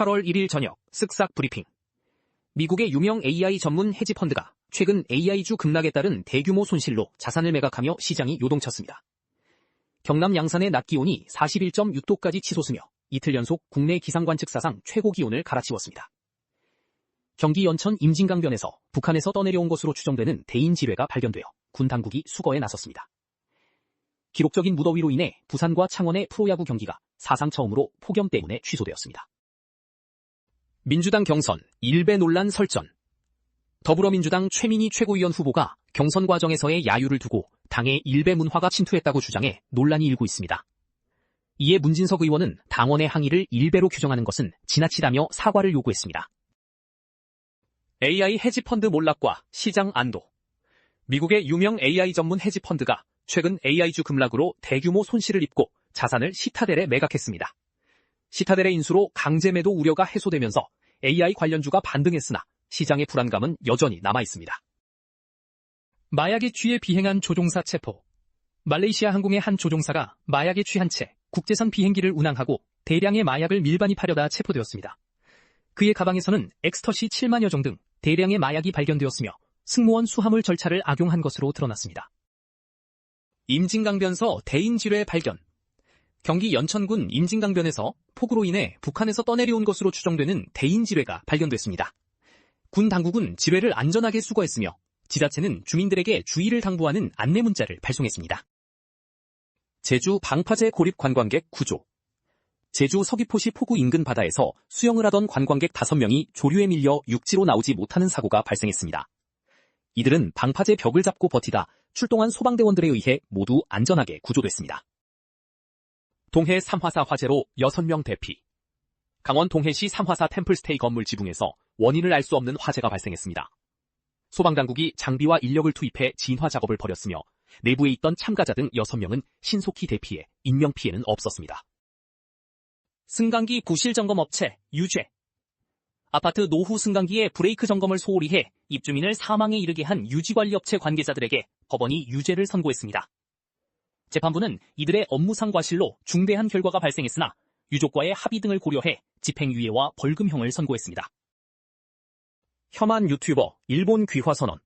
8월 1일 저녁 쓱싹 브리핑. 미국의 유명 AI 전문 헤지펀드가 최근 AI주 급락에 따른 대규모 손실로 자산을 매각하며 시장이 요동쳤습니다. 경남 양산의 낮 기온이 41.6도까지 치솟으며 이틀 연속 국내 기상관측 사상 최고 기온을 갈아치웠습니다. 경기 연천 임진강변에서 북한에서 떠내려온 것으로 추정되는 대인 지뢰가 발견되어 군 당국이 수거에 나섰습니다. 기록적인 무더위로 인해 부산과 창원의 프로야구 경기가 사상 처음으로 폭염 때문에 취소되었습니다. 민주당 경선 일배 논란 설전. 더불어민주당 최민희 최고위원 후보가 경선 과정에서의 야유를 두고 당의 일배 문화가 침투했다고 주장해 논란이 일고 있습니다. 이에 문진석 의원은 당원의 항의를 일배로 규정하는 것은 지나치다며 사과를 요구했습니다. AI 헤지펀드 몰락과 시장 안도. 미국의 유명 AI 전문 헤지펀드가 최근 AI주 급락으로 대규모 손실을 입고 자산을 시타델에 매각했습니다. 시타델의 인수로 강제 매도 우려가 해소되면서 AI 관련주가 반등했으나 시장의 불안감은 여전히 남아있습니다. 마약에 취해 비행한 조종사 체포. 말레이시아 항공의 한 조종사가 마약에 취한 채 국제선 비행기를 운항하고 대량의 마약을 밀반입하려다 체포되었습니다. 그의 가방에서는 엑스터시 7만여 정 등 대량의 마약이 발견되었으며 승무원 수하물 절차를 악용한 것으로 드러났습니다. 임진강변서 대인지뢰 발견. 경기 연천군 임진강변에서 폭우로 인해 북한에서 떠내려온 것으로 추정되는 대인지뢰가 발견됐습니다. 군 당국은 지뢰를 안전하게 수거했으며 지자체는 주민들에게 주의를 당부하는 안내 문자를 발송했습니다. 제주 방파제 고립 관광객 구조. 제주 서귀포시 포구 인근 바다에서 수영을 하던 관광객 5명이 조류에 밀려 육지로 나오지 못하는 사고가 발생했습니다. 이들은 방파제 벽을 잡고 버티다 출동한 소방대원들에 의해 모두 안전하게 구조됐습니다. 동해 삼화사 화재로 6명 대피. 강원 동해시 삼화사 템플스테이 건물 지붕에서 원인을 알 수 없는 화재가 발생했습니다. 소방당국이 장비와 인력을 투입해 진화 작업을 벌였으며 내부에 있던 참가자 등 6명은 신속히 대피해 인명피해는 없었습니다. 승강기 부실 점검 업체 유죄. 아파트 노후 승강기의 브레이크 점검을 소홀히 해 입주민을 사망에 이르게 한 유지관리업체 관계자들에게 법원이 유죄를 선고했습니다. 재판부는 이들의 업무상 과실로 중대한 결과가 발생했으나 유족과의 합의 등을 고려해 집행유예와 벌금형을 선고했습니다. 혐한 유튜버 일본 귀화 선언.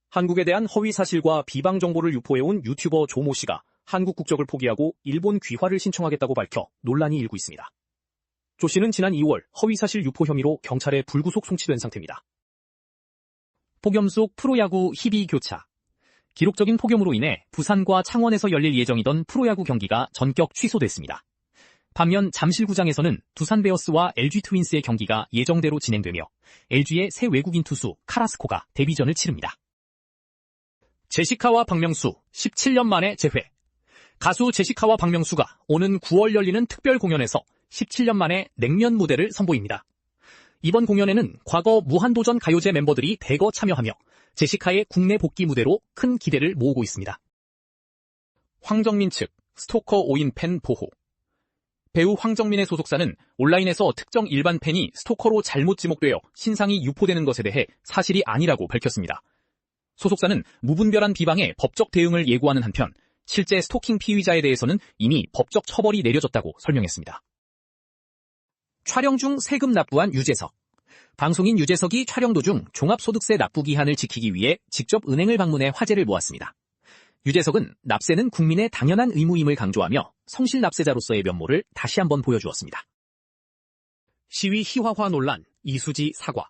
한국에 대한 허위 사실과 비방 정보를 유포해온 유튜버 조모 씨가 한국 국적을 포기하고 일본 귀화를 신청하겠다고 밝혀 논란이 일고 있습니다. 조 씨는 지난 2월 허위사실 유포 혐의로 경찰에 불구속 송치된 상태입니다. 폭염 속 프로야구 희비 교차. 기록적인 폭염으로 인해 부산과 창원에서 열릴 예정이던 프로야구 경기가 전격 취소됐습니다. 반면 잠실구장에서는 두산 베어스와 LG 트윈스의 경기가 예정대로 진행되며 LG의 새 외국인 투수 카라스코가 데뷔전을 치릅니다. 제시카와 박명수 17년 만에 재회. 가수 제시카와 박명수가 오는 9월 열리는 특별 공연에서 17년 만에 냉면 무대를 선보입니다. 이번 공연에는 과거 무한도전 가요제 멤버들이 대거 참여하며 제시카의 국내 복귀 무대로 큰 기대를 모으고 있습니다. 황정민 측 스토커 오인 팬 보호. 배우 황정민의 소속사는 온라인에서 특정 일반 팬이 스토커로 잘못 지목되어 신상이 유포되는 것에 대해 사실이 아니라고 밝혔습니다. 소속사는 무분별한 비방에 법적 대응을 예고하는 한편 실제 스토킹 피의자에 대해서는 이미 법적 처벌이 내려졌다고 설명했습니다. 촬영 중 세금 납부한 유재석. 방송인 유재석이 촬영 도중 종합소득세 납부 기한을 지키기 위해 직접 은행을 방문해 화제를 모았습니다. 유재석은 납세는 국민의 당연한 의무임을 강조하며 성실 납세자로서의 면모를 다시 한번 보여주었습니다. 시위 희화화 논란, 이수지 사과.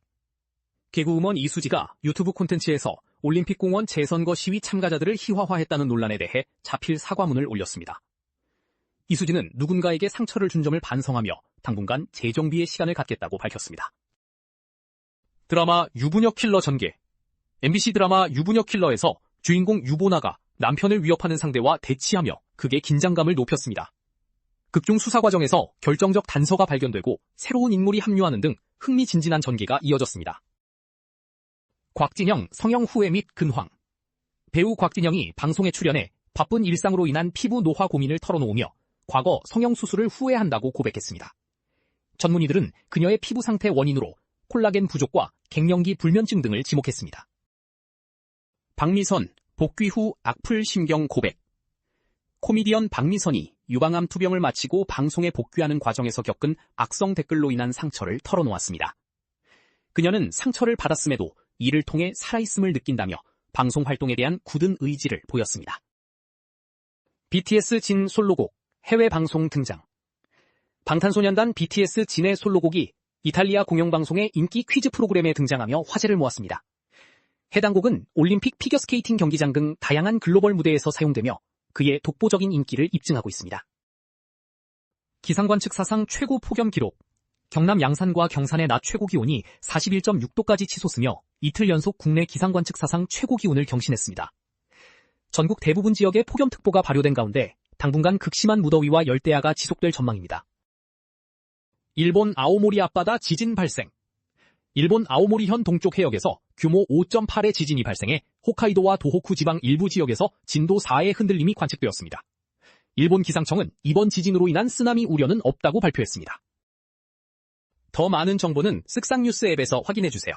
개그우먼 이수지가 유튜브 콘텐츠에서 올림픽공원 재선거 시위 참가자들을 희화화했다는 논란에 대해 자필 사과문을 올렸습니다. 이수지는 누군가에게 상처를 준 점을 반성하며 당분간 재정비의 시간을 갖겠다고 밝혔습니다. 드라마 유부녀 킬러 전개. MBC 드라마 유부녀 킬러에서 주인공 유보나가 남편을 위협하는 상대와 대치하며 극의 긴장감을 높였습니다. 극중 수사 과정에서 결정적 단서가 발견되고 새로운 인물이 합류하는 등 흥미진진한 전개가 이어졌습니다. 곽진영 성형 후회 및 근황. 배우 곽진영이 방송에 출연해 바쁜 일상으로 인한 피부 노화 고민을 털어놓으며 과거 성형 수술을 후회한다고 고백했습니다. 전문의들은 그녀의 피부 상태 원인으로 콜라겐 부족과 갱년기 불면증 등을 지목했습니다. 박미선 복귀 후 악플 심경 고백. 코미디언 박미선이 유방암 투병을 마치고 방송에 복귀하는 과정에서 겪은 악성 댓글로 인한 상처를 털어놓았습니다. 그녀는 상처를 받았음에도 이를 통해 살아있음을 느낀다며 방송 활동에 대한 굳은 의지를 보였습니다. BTS 진 솔로곡 해외 방송 등장. 방탄소년단 BTS 진의 솔로곡이 이탈리아 공영방송의 인기 퀴즈 프로그램에 등장하며 화제를 모았습니다. 해당 곡은 올림픽 피겨스케이팅 경기장 등 다양한 글로벌 무대에서 사용되며 그의 독보적인 인기를 입증하고 있습니다. 기상관측 사상 최고 폭염 기록. 경남 양산과 경산의 낮 최고 기온이 41.6도까지 치솟으며 이틀 연속 국내 기상관측 사상 최고 기온을 경신했습니다. 전국 대부분 지역에 폭염특보가 발효된 가운데 당분간 극심한 무더위와 열대야가 지속될 전망입니다. 일본 아오모리 앞바다 지진 발생. 일본 아오모리현 동쪽 해역에서 규모 5.8의 지진이 발생해 홋카이도와 도호쿠 지방 일부 지역에서 진도 4의 흔들림이 관측되었습니다. 일본 기상청은 이번 지진으로 인한 쓰나미 우려는 없다고 발표했습니다. 더 많은 정보는 쓱싹뉴스 앱에서 확인해주세요.